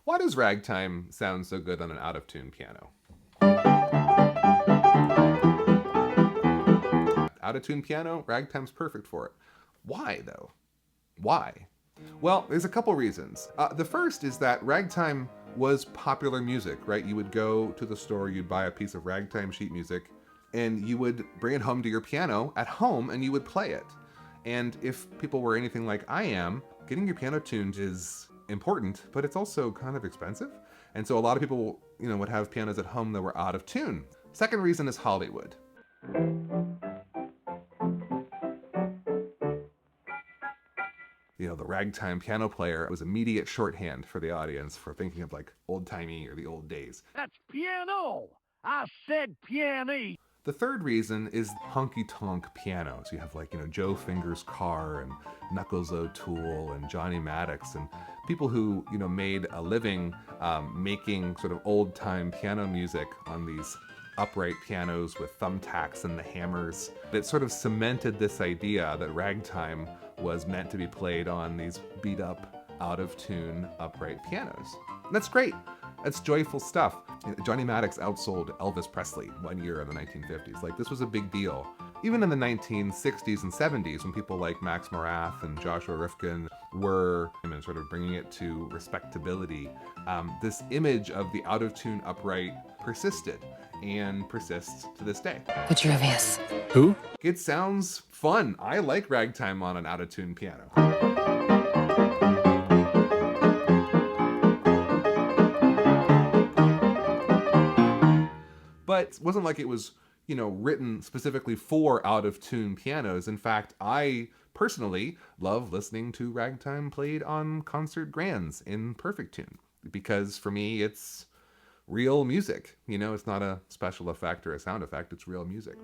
Why does ragtime sound so good on an out-of-tune piano? Out-of-tune piano, ragtime's perfect for it. Why, though? Why? Well, there's a couple reasons. The first is that ragtime was popular music, right? You would go to the store, you'd buy a piece of ragtime sheet music, and you would bring it home to your piano at home and you would play it. And if people were anything like I am, getting your piano tuned is important, but it's also kind of expensive. And so a lot of people, would have pianos at home that were out of tune. Second reason is Hollywood. The ragtime piano player was immediate shorthand for the audience for thinking of like old-timey or the old days. That's piano. I said piano. The third reason is honky-tonk pianos. You have Joe Finger's Car and Knuckles O'Toole and Johnny Maddox and people who, made a living making sort of old-time piano music on these upright pianos with thumbtacks and the hammers. It sort of cemented this idea that ragtime was meant to be played on these beat-up, out-of-tune, upright pianos. And that's great. That's joyful stuff. Johnny Maddox outsold Elvis Presley one year in the 1950s. This was a big deal. Even in the 1960s and 70s, when people like Max Morath and Joshua Rifkin were sort of bringing it to respectability, this image of the out-of-tune upright persisted and persists to this day. Vitruvius. Who? It sounds fun. I like ragtime on an out-of-tune piano. But it wasn't like it was, written specifically for out-of-tune pianos. In fact, I personally love listening to ragtime played on concert grands in perfect tune because for me, it's real music. It's not a special effect or a sound effect, it's real music.